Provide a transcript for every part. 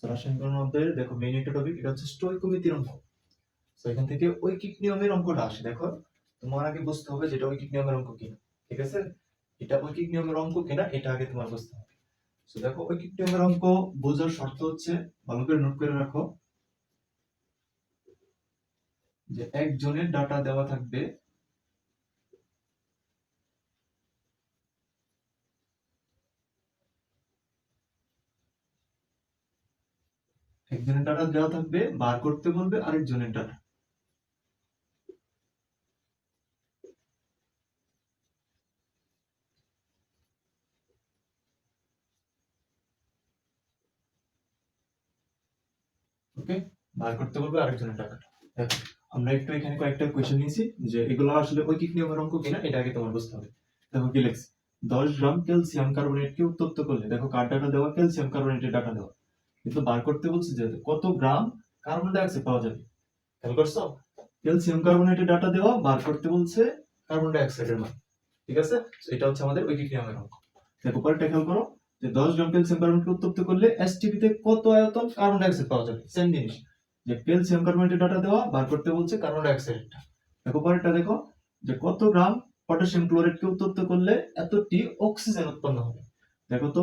রাসায়নিক মধ্যে দেখো মেইন একটা টপিক, এটা হচ্ছে স্টোইকোমেট্রির অঙ্ক। তো এখান থেকে ঐকিক নিয়মের অঙ্কটা আসে। দেখো তোমার আগে বুঝতে হবে যেটা ঐকিক নিয়মের অঙ্ক কিনা, ঠিক আছে? এটা ঐকিক নিয়মের অঙ্ক কিনা এটা আগে তোমার বুঝতে হবে। তো দেখো ঐকিক নিয়মের অঙ্ক বোঝার শর্ত হচ্ছে, ভালো করে নোট করে রাখো, যে একজনের ডাটা দেওয়া থাকবে, একজনের ডাটা দেওয়া থাকবে, বার করতে বলবে আরেকজনের ডাটা। ওকে, বার করতে বলবে আরেকজনের ডাটাটা। দেখো আমরা একটু এখানে কয়েকটা কোয়েশ্চেন নিয়েছি, যে এগুলো আসলে ঐকিক নিয়মের অঙ্ক কিনা এটা আগে তোমার বুঝতে হবে। দেখো কি লেখছে, 10 গ্রাম ক্যালসিয়াম কার্বনেটকে উত্তপ্ত করলে, দেখো কার ডাটা দেওয়া, ক্যালসিয়াম কার্বনেটের ডাটা দেওয়া, কিন্তু বার করতে বলছে যে কত গ্রাম কার্বন ডাই অক্সাইড পাওয়া যাবে। খেয়াল করছো, ক্যালসিয়াম কার্বনেটের ডাটা দেওয়া, বার করতে বলছে কার্বন ডাই অক্সাইডের মান, ঠিক আছে? এটা হচ্ছে আমাদের ঐকিক নিয়মের অঙ্ক। দেখো পরেরটা খেয়াল করো, যে 10 গ্রাম ক্যালসিয়াম কার্বনেটকে উত্তপ্ত করলে এসটিপি তে কত আয়তন কার্বন ডাই অক্সাইড পাওয়া যাবে। সেম জিনিস, যে ক্যালসিয়াম কার্বনেটের ডাটা দেওয়া, বার করতে বলছে কার্বন ডাই অক্সাইডটা। দেখো পরেরটা দেখো, যে কত গ্রাম পটাশিয়াম ক্লোরাইডকে উত্তপ্ত করলে এতটি অক্সিজেন উৎপন্ন হবে। দেখো তো,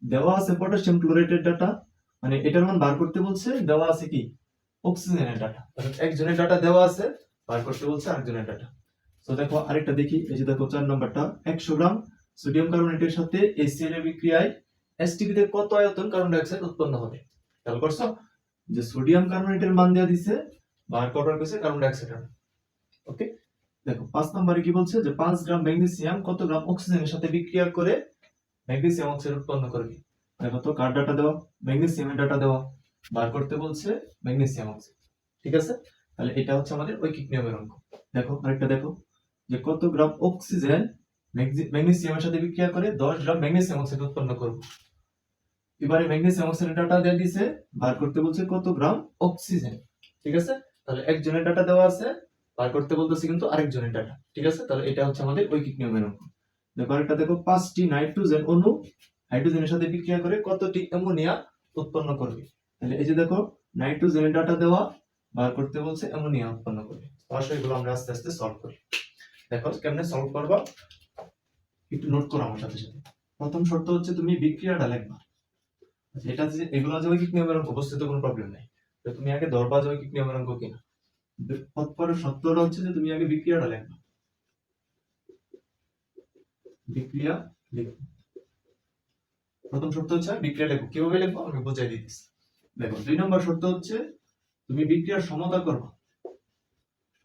দেওয়া আছে পটাশিয়াম ক্লোরাইডের ডাটা, মানে এটার মান বার করতে বলছে, দেওয়া আছে কি অক্সিজেনের ডাটা, একজনের ডাটা দেওয়া আছে, বার করতে বলছে আরেকজনের ডাটা। তো দেখো আরেকটা দেখি, এই যে দেখো 4 নম্বরটা, 100 গ্রাম সোডিয়াম কার্বনেটের সাথে HCl এর বিক্রিয়ায় এসটিপি তে কত আয়তন কার্বন ডাই অক্সাইড উৎপন্ন হবে। খেয়াল করছো, যে সোডিয়াম কার্বনেটের মান দেয়া দিছে, বার করার কাছে কার্বন ডাই অক্সাইড। ওকে, দেখো 5 নম্বরে কি বলছে, যে 5 গ্রাম ম্যাগনেসিয়াম কত গ্রাম অক্সিজেনের সাথে বিক্রিয়া করে ম্যাগনেসিয়াম অক্সাইড উৎপন্ন করবে। দেখো তো কার ডাটা দেওয়া, ম্যাগনেসিয়ামের ডাটা দেওয়া, বার করতে বলছে ম্যাগনেসিয়াম অক্সাইড, ঠিক আছে? তাহলে এটা হচ্ছে আমাদের ঐকিক নিয়মের অঙ্ক। দেখো আরেকটা দেখো, যে কত গ্রাম অক্সিজেন ম্যাগনেসিয়ামের সাথে বিক্রিয়া করে 10 গ্রাম ম্যাগনেসিয়াম অক্সাইড উৎপন্ন করবে। এবারে ম্যাগনেসিয়াম অক্সাইডের ডাটা দিয়ে দিয়েছে, বার করতে বলছে কত গ্রাম অক্সিজেন, ঠিক আছে? তাহলে একজনের ডাটা দেওয়া আছে, বার করতে বলতেছে কিন্তু আরেকজনের ডাটা, ঠিক আছে? তাহলে এটা হচ্ছে আমাদের ঐকিক নিয়মের অঙ্ক। দেখো আরেকটা দেখো, 5টি নাইট্রোজেন অণু হাইড্রোজেনের সাথে বিক্রিয়া করে কতটি অ্যামোনিয়া উৎপন্ন করবে। তাহলে এই যে দেখো, নাইট্রোজেনের ডাটা দেওয়া, বার করতে বলছে অ্যামোনিয়া উৎপন্ন করবে। অবশ্যই এগুলো আমরা আস্তে আস্তে সলভ করি। দেখো কেমনে সলভ করবা, একটু নোট করো আমার সাথে সাথে। প্রথম শর্ত হচ্ছে তুমি বিক্রিয়াটা লিখবা। আচ্ছা, এটা যে এগুলো যে ঐকিক নিয়মের অঙ্ক, বুঝতে তো কোনো প্রবলেম নাই। তো তুমি আগে ধরবা যে ঐকিক নিয়মের অঙ্ক কিনা। তৎপরের শর্তটা হচ্ছে যে তুমি আগে বিক্রিয়াটা লিখবা। বিক্রিয়া লিখো। প্রথম শর্ত হচ্ছে বিক্রিয়া লিখো। কিভাবে লিখবো আমি বুঝাই দিতেছি। দেখো 2 নম্বর শর্ত হচ্ছে তুমি বিক্রিয়ার সমতা করবা।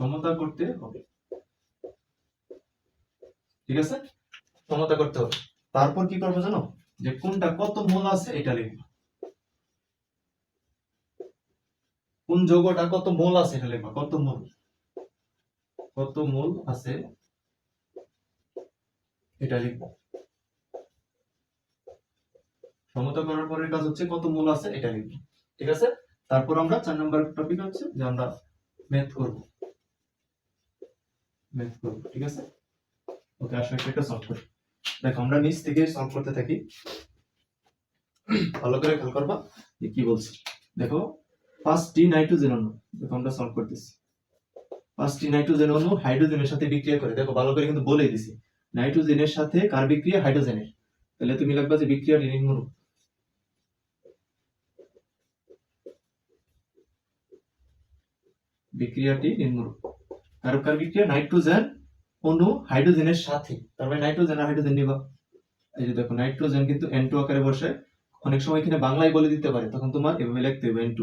সমতা করতে হবে, ঠিক আছে? সমতা করতে হবে। তারপর কি করবো জানো, যে কোনটা কত মোল আছে এটা লিখবা। কোন যৌগটা কত মোল আছে এটা লিখবা। কত মোল, কত মোল আছে এটা লিখবা। সমতা করার পরের কাজ হচ্ছে কত মোল আছে এটা লিখবো, ঠিক আছে? তারপর আমরা 4 নম্বর টপিক হচ্ছে যে আমরা ম্যাথ করব। ম্যাথ করব, ঠিক আছে? ওকে, আসলে একটা সলভ করি। দেখো আমরা নিচ থেকে সলভ করতে থাকি, ভালো করে খেয়াল করবা যে কি বলছি। দেখো 5টি নাইট্রোজেন অণু, দেখো আমরা সলভ করতেছি। 5টি নাইট্রোজেন অণু হাইড্রোজেনের সাথে বিক্রিয়া করে, দেখো ভালো করে কিন্তু বলেই দিছি, নাইট্রোজেনের সাথে কার বিক্রিয়া, হাইড্রোজেনের। তাহলে তুমি লিখবা যে বিক্রিয়াটি নিম্নরূপ। বিক্রিয়াটি নিম্নরূপ। কার বিক্রিয়া, নাইট্রোজেন অণু হাইড্রোজেনের সাথে, তার মানে নাইট্রোজেন আর হাইড্রোজেন নিবা। এই যে দেখো নাইট্রোজেন কিন্তু N2 আকারে বসে, অনেক সময় এখানে বাংলায় বলে দিতে পারে, তখন তোমার এভাবে লিখতে হবে N2।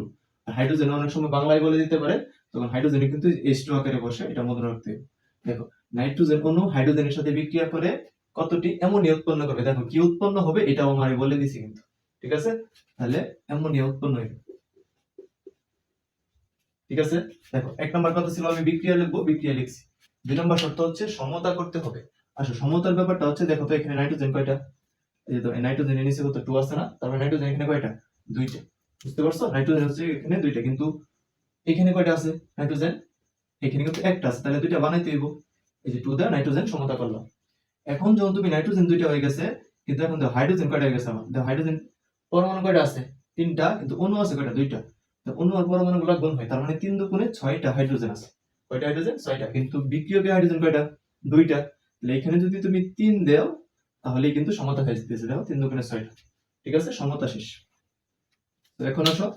আর হাইড্রোজেন অনেক সময় বাংলায় বলে দিতে পারে, তখন হাইড্রোজেন কিন্তু H2 আকারে বসে, এটা মনে রাখতে হবে। দেখো নাইট্রোজেন অণু হাইড্রোজেনের সাথে বিক্রিয়া করে কতটি অ্যামোনিয়া উৎপন্ন করবে। দেখো কি উৎপন্ন হবে এটাও আমি বলে দিছি কিন্তু, ঠিক আছে? তাহলে অ্যামোনিয়া উৎপন্ন হবে, ঠিক আছে? দেখো 1 নম্বর কথা ছিল আমি বিক্রিয়া লিখবো, বিক্রিয়া লিখছি। 2 নম্বর শর্ত হচ্ছে সমতা করতে হবে। আসলে সমতার ব্যাপারটা হচ্ছে, দেখো তো এখানে নাইট্রোজেন কয়টা, এই যে তো নাইট্রোজেন নিচে কত 2 আছে না, তারপরে নাইট্রোজেন এখানে কয়টা, 2টা। বুঝতে পারছো, নাইট্রোজেন হচ্ছে এখানে 2টা, কিন্তু এখানে কয়টা আছে নাইট্রোজেন, এখানে কিন্তু একটা আছে, তাহলে 2টা বানাইতে হইব। এই যে 2 দা নাইট্রোজেন সমতা করলাম। এখন যখন তুমি নাইট্রোজেন 2টা হয়ে গেছে, কিন্তু এখন দেখো হাইড্রোজেন কয়টা হয়ে গেছে, আমার দেখো হাইড্রোজেন পরমাণু কয়টা আছে, তিনটা, কিন্তু অণু আছে কয়টা? দুইটা। তো অণু আর পরমাণুগুলো গুণ হয়, তার মানে 3 দুগুণে 6টা হাইড্রোজেন আছে। কয়টা হাইড্রোজেন? 6টা। কিন্তু বিক্রিয়কের হাইড্রোজেন কয়টা? দুইটা। তাহলে এখানে যদি তুমি 3 দাও তাহলেই কিন্তু সমতা হয়ে যেতেছে। দেখো 3 দুগুণে 6টা। ঠিক আছে, সমতা শেষ। তো এখন আসো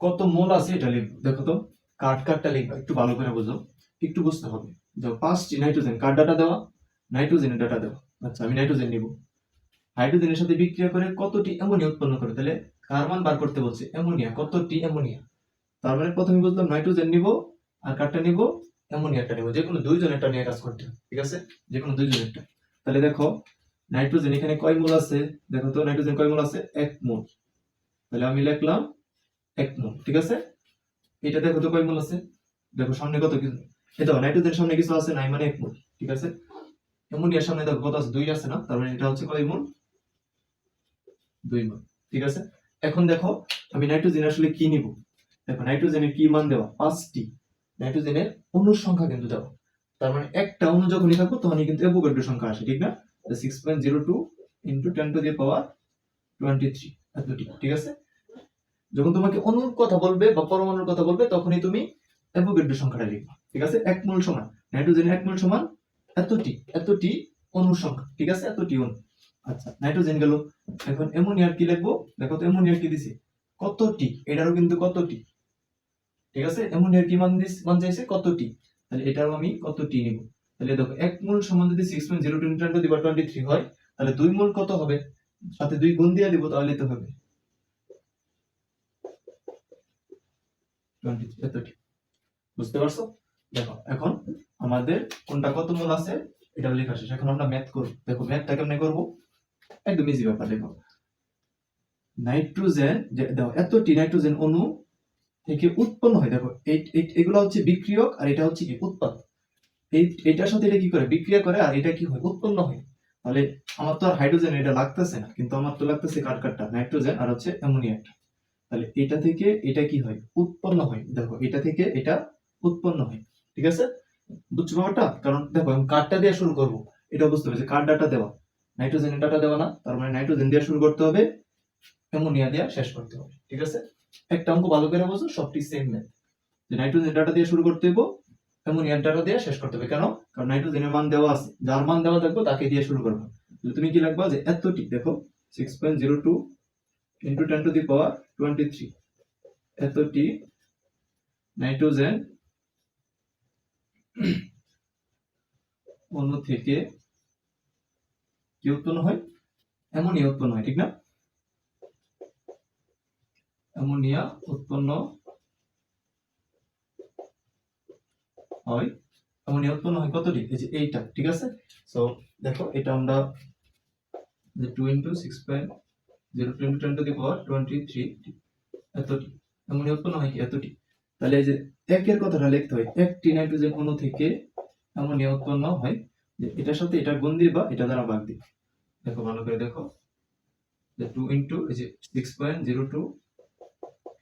কত মোল আছে এটা লিখবো। দেখো তো কার্ডটা লিখবা, একটু ভালো করে বুঝো, একটু বুঝতে হবে। যে 5টি নাইট্রোজেন, কার ডাটা দেওয়া? নাইট্রোজেনের ডাটা দেওয়া। আচ্ছা, আমি নাইট্রোজেন নিব। হাইড্রোজেনের সাথে বিক্রিয়া করে কতটি অ্যামোনিয়া উৎপন্ন করে? তাহলে কার মান বার করতে বলছে, অ্যামোনিয়া, কতটি অ্যামোনিয়া। তার মানে প্রথমে বুঝলাম নাইট্রোজেন নিব, আর কারটা নিব, অ্যামোনিয়াটা নিব। যে কোনো দুইজনেরটা নিয়ে কাজ করতে হবে, ঠিক আছে? যে কোনো দুইজনেরটা। তাহলে দেখো নাইট্রোজেন এখানে কয় মোল আছে? দেখো তো নাইট্রোজেন কয় মোল আছে? 1 মোল। তাহলে আমি লিখলাম 1 মোল, ঠিক আছে? এটা দেখো তো কয় মোল আছে? দেখো সামনে কত কিছু, এটা নাইট্রোজেন সামনে কিছু আছে নাই, মানে 1 মোল, ঠিক আছে? অ্যামোনিয়ার সামনে দেখো কত আছে? 2 আছে না? তার মানে এটা হচ্ছে কয় মোল? 2 মোল, ঠিক আছে? এখন দেখো আমি নাইট্রোজেন আসলে কি নিব। দেখো নাইট্রোজেনের কি মান দেওয়া? 5টি। নাইট্রোজেনের অণুর সংখ্যা কিন্তু দেওয়া। তার মানে একটা অণু যখনই থাকবো তখনই কিন্তু অ্যাভোগাড্রো সংখ্যা আসে, ঠিক না? 6.02 ইনটু 10 টু দি পাওয়ার 23 এতটি, ঠিক আছে? যখন তোমাকে অণুর কথা বলবে বা পরমাণুর কথা বলবে তখনই তুমি অ্যাভোগাড্রো সংখ্যাটা লিখবা, ঠিক আছে? 1 মোল সমান নাইট্রোজেনের 1 মোল সমান এতটি অণুর সংখ্যা, ঠিক আছে? এতটি অণু। আচ্ছা, নাইট্রোজেন গেল। এখন অ্যামোনিয়ার কি লিখবো? দেখো তো অ্যামোনিয়ার কি দিছি? কতটি, এটারও কিন্তু কতটি, ঠিক আছে? অ্যামোনিয়ার কি মান চাইছে? কতটি। তাহলে এটাও আমি কতটি নিব। তাহলে দেখো 1 মোল সমান যদি 6.02 × 10⁻23 হয়, তাহলে 2 মোল কত হবে? সাথে 2 গুণ দিয়ে দিব, তাহলে তো হবে 23, এতটি। বুঝতে পারছো? দেখো এখন আমাদের কোনটা কত মোল আছে এটা লেখা শেষ। এখন আমরা ম্যাথ করব। দেখো ম্যাথটা কেমনে করব? একদম ইজি ব্যাপার। দেখো নাইট্রোজেন দেখো এতটি নাইট্রোজেন অণু থেকে উৎপন্ন হয়। দেখো এগুলো হচ্ছে বিক্রিয়ক, আর এটা হচ্ছে কি উৎপাদ। এটার সাথে এটা কি করে? বিক্রিয়া করে, আর এটা কি হয়? উৎপন্ন হয়। তাহলে আমার তো আর হাইড্রোজেন এটা লাগতেছে না, কিন্তু আমার তো লাগতেছে কারটা নাইট্রোজেন আর হচ্ছে অ্যামোনিয়াটা। তাহলে এটা থেকে এটা কি হয়? উৎপন্ন হয়। দেখো এটা থেকে এটা উৎপন্ন হয়, ঠিক আছে? বুঝছো ব্যাপারটা? কারণ দেখো আমি কারটা দিয়ে শুরু করব, এটা বুঝতে হবে যে কার ডাটা দেওয়া, নাইট্রোজেনের ডাটা দেওয়া না, তার মানে নাইট্রোজেন দিয়ে শুরু করতে হবে, অ্যামোনিয়া দিয়ে শেষ করতে হবে, ঠিক আছে? একটা অঙ্ক ভালো করে বোঝো, সবটি সেম ম্যাথ। যে নাইট্রোজেন ডাটা দিয়ে শুরু করতে হবে, অ্যামোনিয়ার ডাটা দিয়ে শেষ করতে হবে। কেন? কারণ নাইট্রোজেনের মান দেওয়া আছে, যার মান দেওয়া থাকবে তাকে দিয়ে শুরু করবে। তুমি কি লিখবা? যে এতটি, দেখো 6.02 ইনটু 10 টু দি পাওয়ার 23 এতটি নাইট্রোজেন অণু থেকে কি উৎপন্ন হয়? অ্যামোনিয়া উৎপন্ন হয়, ঠিক না? অ্যামোনিয়া উৎপন্ন হয়। অ্যামোনিয়া উৎপন্ন হয় কতটি? এই যে এইটা, ঠিক আছে? সো দেখো এটা আমরা যে 2 into 6.02 into 10 to the power 23 এতটি অ্যামোনিয়া উৎপন্ন হয় কি? এতটি। তাহলে এই যে একের কথাটা লিখতে হয়, একটি নাইট্রোজেন অণু থেকে অ্যামোনিয়া উৎপন্ন হয়। যে এটার সাথে এটা গুণ দিবা, এটা দ্বারা ভাগ দিবা। দেখো ভালো করে দেখো, যে 2 ইনটু এই যে 6.02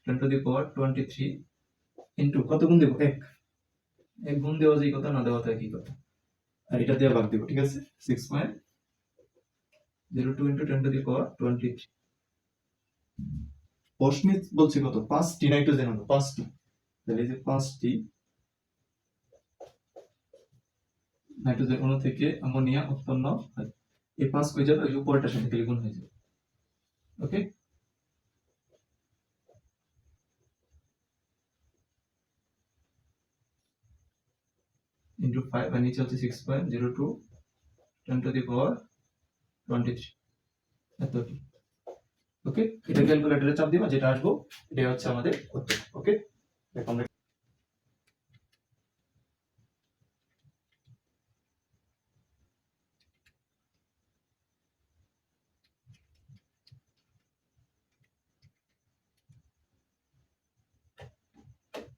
10 টু দি পাওয়ার 23 ইনটু কত গুণ দেব? 1 গুণ দেওয়া যায় কথা, না দেওয়া তো একই কথা। আর এটা দিয়ে ভাগ দেব, ঠিক আছে? 6.02 ইনটু 10 টু দি পাওয়ার 23। প্রশ্নে বলছে কত? 5টি নাইট্রোজেন অণু, 5টি। তাহলে এই যে 5টি নাইট্রোজেন অণু থেকে অ্যামোনিয়া উৎপন্ন হয়। এই 5 কই যাবে? ওই উপরটার সাথে গুণ হয়ে যাবে। ওকে, ইনটু 5 আর নিচে হচ্ছে 6.02 10 টু দি পাওয়ার 23 এতটি। ওকে, এটা ক্যালকুলেটরে চাপ দিবা, যেটা আসবো এটা হচ্ছে আমাদের উত্তর। ওকে, দেখো আমরা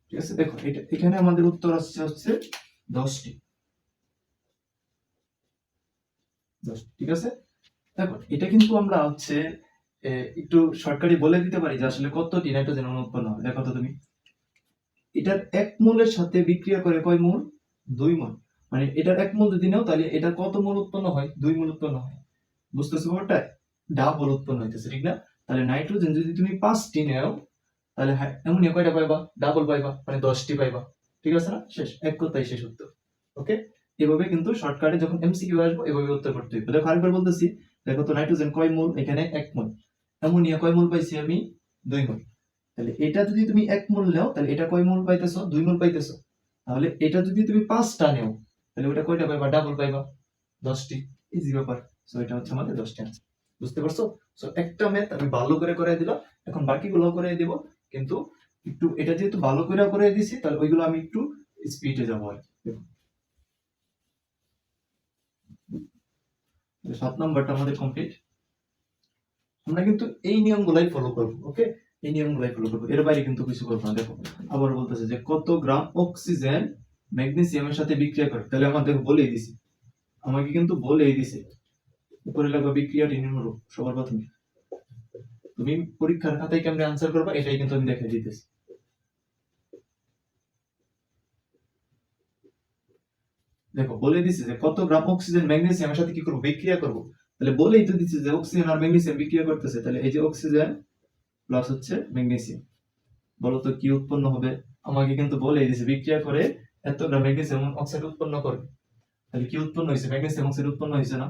ঠিক আছে। দেখো এটা এখানে আমাদের উত্তর আসছে হচ্ছে 10টি। ঠিক আছে। দেখো এটা কিন্তু আমরা হচ্ছে একটু শর্টকাটে বলে দিতে পারি যে আসলে কতটি নাইট্রোজেন অণু উৎপন্ন হবে। দেখো তো তুমি, এটার 1 মোলের সাথে বিক্রিয়া করে কয় মোল? 2 মোল। মানে এটার 1 মোল যদি নাও তাহলে এটার কত মোল উৎপন্ন হয়? 2 মোল উৎপন্ন হয়। বুঝতেছো ব্যাপারটা? ডাবল উৎপন্ন হইতেছে, ঠিক না? তাহলে নাইট্রোজেন যদি তুমি 5টি নাও তাহলে অ্যামোনিয়া কয়টা পাইবা? ডাবল পাইবা, মানে 10টি পাইবা। ঠিক আছে না? শেষ, এক কথাই শেষ উত্তর। ওকে, এভাবে কিন্তু শর্টকাটে যখন এমসিকিউ আসবে এভাবে উত্তর করতে হবে। দেখো আরেকবার বলতেছি, দেখো তো নাইট্রোজেন কয় মোল? এখানে 1 মোল। অ্যামোনিয়া কয় মোল পাইছি আমি? 2 মোল। তাহলে এটা যদি তুমি 1 মোল নাও তাহলে এটা কয় মোল পাইতেছো? 2 মোল পাইতেছো। তাহলে এটা যদি তুমি 5টা নাও তাহলে ওটা কয়টা পাইবা? ডাবল পাইবা, 10টি। ইজি ব্যাপার। সো এটা হচ্ছে আমাদের 10টি আনসার। বুঝতে পারছো? সো একটা ম্যাথ আমি ভালো করে করাই দিলাম, এখন বাকিগুলো করাই দেব, কিন্তু একটু এটা যেহেতু ভালো করে করাই দিছি তাহলে ওইগুলো আমি একটু স্পিডে যাবো আর কি। 7 নাম্বারটা আমাদের কমপ্লিট। আমরা কিন্তু এই নিয়মগুলাই ফলো করবো। ওকে, এই নিয়মগুলাই ফলো করবো, এর বাইরে কিন্তু কিছু করবো না। দেখো আবার বলতেছে যে কত গ্রাম অক্সিজেন ম্যাগনেসিয়ামের সাথে বিক্রিয়া করে, তাহলে আমাদের বলেই দিছে, আমাকে কিন্তু বলেই দিছে উপরে লাগবে বিক্রিয়াটি নিম্নরূপ। সবার প্রথমে তুমি পরীক্ষার খাতায় কেমনে আনসার করবা এটাই কিন্তু আমি দেখাই দিতেছি। দেখো বলে দিছে যে কত গ্রাম অক্সিজেন ম্যাগনেসিয়ামের সাথে কি করবো? বিক্রিয়া করবো। তাহলে বলেই তো দিচ্ছে যে অক্সিজেন আর ম্যাগনেসিয়াম বিক্রিয়া করতেছে, তাহলে এই যে অক্সিজেন প্লাস হচ্ছে ম্যাগনেসিয়াম, বলতো কি উৎপন্ন হবে? আমাকে কিন্তু বলেই দিছে বিক্রিয়া করে এত গ্রাম ম্যাগনেসিয়াম অক্সাইড উৎপন্ন করবে। তাহলে কি উৎপন্ন হয়েছে? ম্যাগনেসিয়াম অক্সাইড উৎপন্ন হয়েছে না?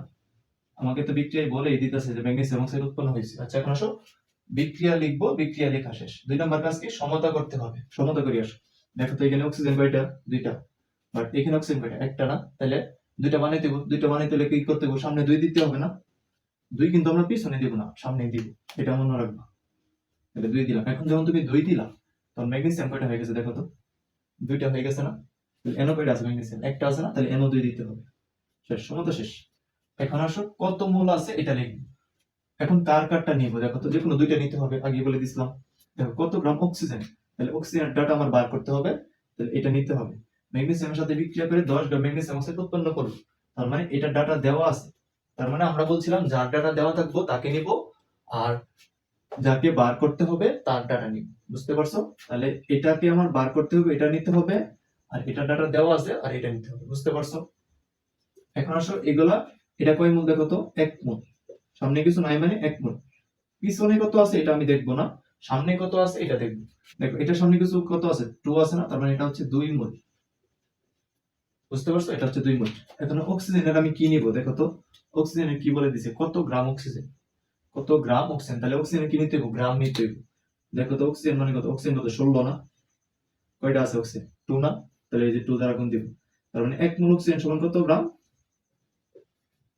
আমাকে তো বিক্রিয়ায় বলেই দিতেছে যে ম্যাগনেসিয়াম অক্সাইড উৎপন্ন হয়েছে। আচ্ছা এখন আসো বিক্রিয়া লিখবো, বিক্রিয়া লেখা শেষ। 2 নম্বর কাজ কি? সমতা করতে হবে। সমতা করি আসো। দেখো তো এখানে অক্সিজেন কয়টা? 2টা। বাট এখানে অক্সিজেন কয়টা? একটা না? তাহলে 2টা বানাইতে হবে। 2টা বানাইতে হলে কি করতে হবে? সামনে 2 দিতে হবে না? 2 কিন্তু আমরা পিছনে দিব না, সামনে দিব, এটা মনে রাখবা। তাহলে 2 দিলাম। এখন যখন তুমি 2 দিলা তখন ম্যাগনেসিয়াম কয়টা হয়ে গেছে? দেখো তো 2টা হয়ে গেছে না? তাহলে এনো কয়টা আছে? ম্যাগনেসিয়াম একটা আছে না? তাহলে এনো 2 দিতে হবে। শেষ, সমতা শেষ। এখন আসো কত মোল আছে এটা লিখবো। এখন কার কারটা নিব? দেখো তো যেকোনো 2টা নিতে হবে, আগে বলে দিছিলাম। দেখো কত গ্রাম অক্সিজেন, তাহলে অক্সিজেন ডাটা আমার বার করতে হবে, তাহলে এটা নিতে হবে। ম্যাগনেসিয়ামের সাথে বিক্রিয়া করে 10 গ্রাম ম্যাগনেসিয়াম অক্সাইড উৎপন্ন করবে, তার মানে এটা ডাটা দেওয়া আছে। তার মানে আমরা বলছিলাম যার ডাটা দেওয়া থাকবো তাকে নিব, আর যাকে বার করতে হবে তার ডাটা নিব। বুঝতে পারছো? তাহলে এটাকে আমার বার করতে হবে, এটা নিতে হবে, আর এটা ডাটা দেওয়া আছে আর এটা নিতে হবে। বুঝতে পারছো? এখন আসো এগুলা, এটা কয় মোল দেখো তো? 1 মোল। সামনে কিছু নাই মানে 1 মোল। পিছনে কত আছে এটা আমি দেখবো না, সামনে কত আছে এটা দেখবো। দেখো এটা সামনে কিছু কত আছে? 2 আছে না? তার মানে এটা হচ্ছে 2 মোল। বুঝতে পারছো? এটা হচ্ছে 2 মোল। এখন অক্সিজেনের আমি কি নিব? দেখো তো অক্সিজেনের কি বলে দিছে? কত গ্রাম অক্সিজেন, কত গ্রাম অক্সিজেন, তাহলে অক্সিজেন কি নিতে হবে? গ্রাম নিতে হবে। দেখো তো অক্সিজেন মানে কত? অক্সিজেন কত? 16 না? কয়টা আছে অক্সিজেন? 2 না? তাহলে এই যে 2 দ্বারা গুণ দিব, তার মানে 1 মোল অক্সিজেন সমান কত গ্রাম?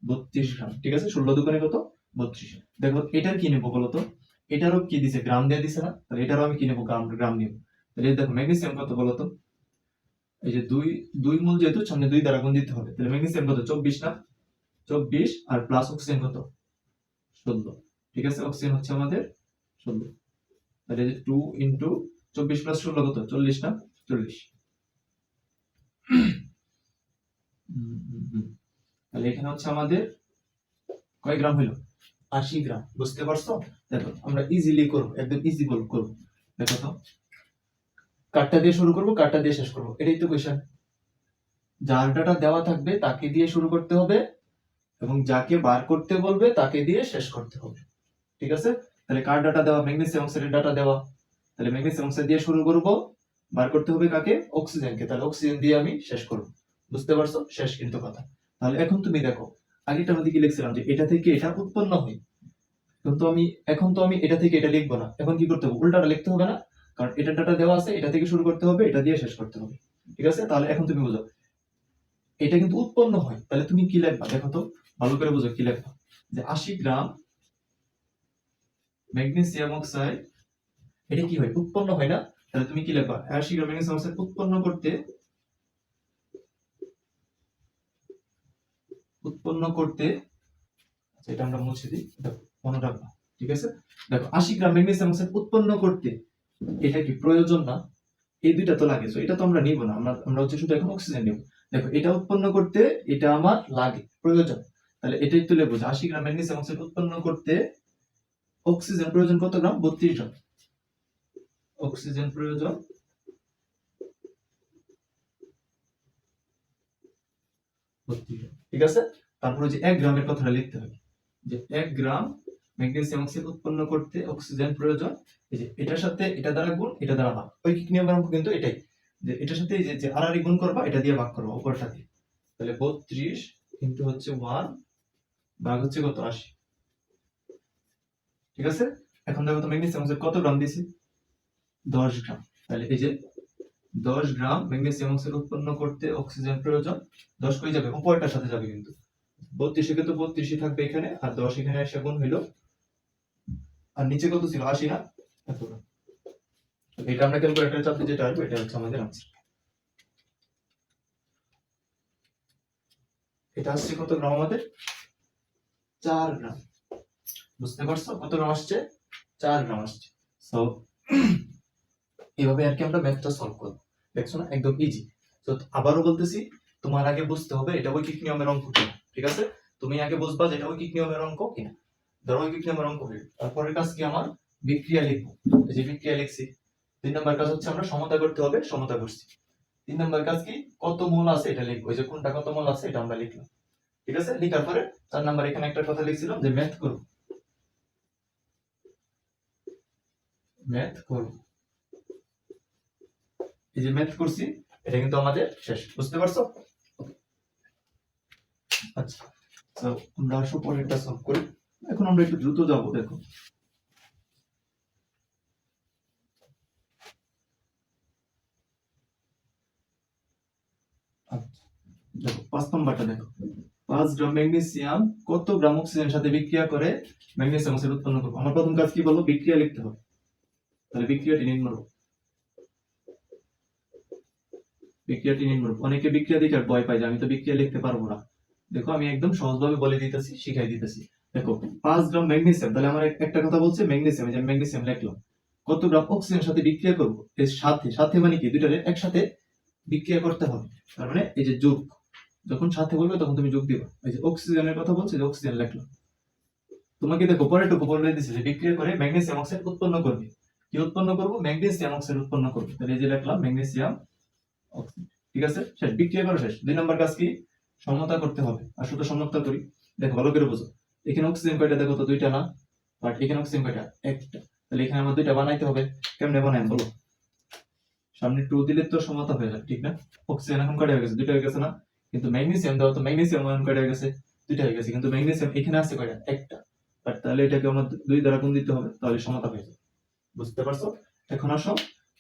32 গ্রাম। ঠিক আছে, 16 দুগুণে কত? 32। দেখো এটার কি নেব বলো তো? এটারও কি দিছে? গ্রাম দিয়ে দিছে না? তাহলে এটারও আমি কি নেব? গ্রাম, গ্রাম নিব। তাহলে দেখো ম্যাগনেসিয়াম কত বলো তো? এই যে 2 মোল, যেহেতু সামনে 2 দ্বারা গুণ দিতে হবে, তাহলে ম্যাগনেসিয়াম কত? 24 না? 24 আর প্লাস অক্সিজেন কত? 16। ঠিক আছে, অক্সিজেন হচ্ছে আমাদের 16। তাহলে এই যে 2 ইনটু 24 প্লাস 16 কত? 40 না? 40। তাহলে এখানে হচ্ছে আমাদের কয় গ্রাম হইলো? 80 গ্রাম। বুঝতে পারছো? দেখো আমরা ইজিলি করব, একদম ইজি করব। দেখো তো কাটটা দিয়ে শুরু করব, কাটটা দিয়ে শেষ করব, এটাই তো কোশ্চেন। যার ডাটা দেওয়া থাকবে তাকে দিয়ে শুরু করতে হবে, এবং যাকে বার করতে বলবে তাকে দিয়ে শেষ করতে হবে। ঠিক আছে, তাহলে কার ডাটা দেওয়া? ম্যাগনেসিয়াম অক্সাইডের ডাটা দেওয়া। তাহলে ম্যাগনেসিয়াম অক্সাইড দিয়ে শুরু করব, বার করতে হবে কাকে? অক্সিজেনকে। তাহলে অক্সিজেন দিয়ে আমি শেষ করব। বুঝতে পারছো? শেষ কিন্তু কথা। তাহলে এখন তুমি দেখো আগেটা আমি কি লিখছিলাম যে এটা থেকে এটা উৎপন্ন হয়, কিন্তু আমি এখন তো আমি এটা থেকে এটা লিখবো না, এখন কি করতে হবে? উল্টাটা লিখতে হবে না? কারণ এটা ডাটা দেওয়া আছে, এটা থেকে শুরু করতে হবে, এটা দিয়ে শেষ করতে হবে। ঠিক আছে, তাহলে এখন তুমি বুঝো এটা কিন্তু উৎপন্ন হয়, তাহলে তুমি কি লিখবা? দেখো তো ভালো করে বুঝো কি লিখবা, যে 80 গ্রাম ম্যাগনেসিয়াম অক্সাইড, এটা কি হয়? উৎপন্ন হয় না? তাহলে তুমি কি লিখবা? 80 গ্রাম ম্যাগনেসিয়াম অক্সাইড উৎপন্ন করতে, উৎপন্ন করতে, আচ্ছা এটা আমরা মুছে দিই, দেখো মনে রাখবা। ঠিক আছে, দেখো 80 গ্রাম ম্যাগনেসিয়াম অক্সাইড উৎপন্ন করতে, এটা কি প্রয়োজন না? এই দুইটা তো লাগে, তো এটা তো আমরা নিব না, আমরা হচ্ছে শুধু এখন অক্সিজেন নিব। দেখো এটা উৎপন্ন করতে এটা আমার লাগে, প্রয়োজন, তাহলে এটাই তো লিখবো যে 80 গ্রাম ম্যাগনেসিয়াম অক্সাইড উৎপন্ন করতে অক্সিজেন প্রয়োজন কত গ্রাম? 32 গ্রাম। অক্সিজেন প্রয়োজন 32 গ্রাম। ঠিক আছে, তারপরে যে 1 গ্রামের কথাটা লিখতে হবে, যে 1 গ্রাম ম্যাগনেসিয়াম অক্সাইড উৎপন্ন করতে অক্সিজেন প্রয়োজন। এই যে এটার সাথে এটা দ্বারা গুণ, এটা দ্বারা ভাগ। ঐকিক নিয়মের অঙ্ক কিন্তু এটাই, যে এটার সাথে এই যে আড়াআড়ি গুণ করবা, এটা দিয়ে ভাগ করবা উপরটা দিয়ে। তাহলে 32 ইনটু হচ্ছে 1 ভাগ হচ্ছে কত 80। ঠিক আছে, এখন দেখো তো ম্যাগনেসিয়াম অক্সাইড কত গ্রাম দিয়েছি, 10 গ্রাম। তাহলে এই যে 10 গ্রাম ম্যাগনেসিয়াম অক্সাইড উৎপন্ন করতে অক্সিজেন প্রয়োজন। 10 কই যাবে, উপরটার সাথে যাবে, কিন্তু 32 কে তো 32 থাকবে এখানে, আর 10 এখানে এসে গুণ হইলো, আর নিচে কত ছিল 80 না, এত গ্রাম। এটা আমরা ক্যালকুলেটরে চাপ দিয়ে যেটা আসবে এটা হচ্ছে আমাদের আনসার। এটা আসছে কত গ্রাম আমাদের, 4 গ্রাম। বুঝতে পারছো কত গ্রাম আসছে, 4 গ্রাম আসছে। সো এইভাবে আর কি আমরা ম্যাথটা সলভ করব। দেখছো না, একদম ইজি। তো আবারও বলতেছি, তোমার আগে বুঝতে হবে এটা ঐকিক নিয়মের অঙ্ক কিনা। ঠিক আছে, তুমি আগে বুঝবা যে এটা ঐকিক নিয়মের অঙ্ক কিনা। ধরো ঐকিক নিয়মের অঙ্ক হইল, তারপরের কাজ কি আমার, বিক্রিয়া লিখবো। এই যে বিক্রিয়া লিখছি। 3 নম্বর কাজ হচ্ছে আমরা সমতা করতে হবে, সমতা করছি। 3 নম্বর কাজ কি, কত মোল আছে এটা লিখবো। এই যে কোনটা কত মোল আছে এটা আমরা লিখলাম। ঠিক আছে, লিখার পরে 4 নম্বর এখানে একটা কথা লিখছিলাম যে ম্যাথ করব, ম্যাথ করব। এই যে ম্যাথ করছি, এটা কিন্তু আমাদের শেষ। বুঝতে পারছো? আচ্ছা, তো আমরা আসো পরেরটা সলভ করি। এখন আমরা একটু দ্রুত যাব। দেখো আচ্ছা, দেখো 5 নম্বরটা দেখো, 5 গ্রাম ম্যাগনেসিয়াম কত গ্রাম অক্সিজেনের সাথে বিক্রিয়া করে ম্যাগনেসিয়াম অক্সাইড উৎপন্ন করবে। আমার প্রথম কাজ কি বলবো, বিক্রিয়া লিখতে হবে। তাহলে বিক্রিয়াটি নির্ণয়, বিক্রিয়াটি নির্ণয়। অনেকে বিক্রিয়া দেখে ভয় পায় যে আমি তো বিক্রিয়া লিখতে পারবো না। দেখো আমি একদম সহজভাবে বলে দিতেছি, শিখাই দিতেছি। দেখো 5 গ্রাম ম্যাগনেসিয়াম, তাহলে আমার একটা কথা বলছে ম্যাগনেসিয়াম, যে ম্যাগনেসিয়াম লিখলাম। কত গ্রাম অক্সিজেনের সাথে বিক্রিয়া করব, এর সাথে, সাথে মানে কি, দুইটারে একসাথে বিক্রিয়া করতে হবে। তার মানে এই যে যোগ, যখন সাথে বলবে তখন তুমি যোগ দিবা। এই যে অক্সিজেনের কথা বলছে, যে অক্সিজেন লিখলাম। তোমাকে দেখো পরেরটুকু বলে দিচ্ছে যে বিক্রিয়া করে ম্যাগনেসিয়াম অক্সাইড উৎপন্ন করবে। কি উৎপন্ন করব, ম্যাগনেসিয়াম অক্সাইড উৎপন্ন করবে। তাহলে এই যে লিখলাম ম্যাগনেসিয়াম অক্সাইড। ঠিক আছে, শেষ, বিক্রিয়া করা শেষ। 2 নম্বর কাজ কি, সমতা করতে হবে। আর শুধু সমতা করি, দেখো ভালো করে বুঝো। এখানে অক্সিজেন কয়টা দেখো তো, 2টা না, বাট এখানে অক্সিজেন কয়টা, একটা। তাহলে এখানে আমার 2টা বানাইতে হবে। কেমনে বানাই বলো, সামনে 2 দিলে তো সমতা হয়ে যাবে, ঠিক না? অক্সিজেন এখন কয়টা হয়ে গেছে, 2টা হয়ে গেছে না? কিন্তু ম্যাগনেসিয়াম দাও তো, ম্যাগনেসিয়াম এখন কয়টা হয়ে গেছে, 2টা হয়ে গেছে। কিন্তু ম্যাগনেসিয়াম এখানে আছে কয়টা, একটা। বাট তাহলে এটাকে আমার 2 দ্বারা গুণ দিতে হবে, তাহলে সমতা হয়ে যাবে। বুঝতে পারছো? এখন আসো,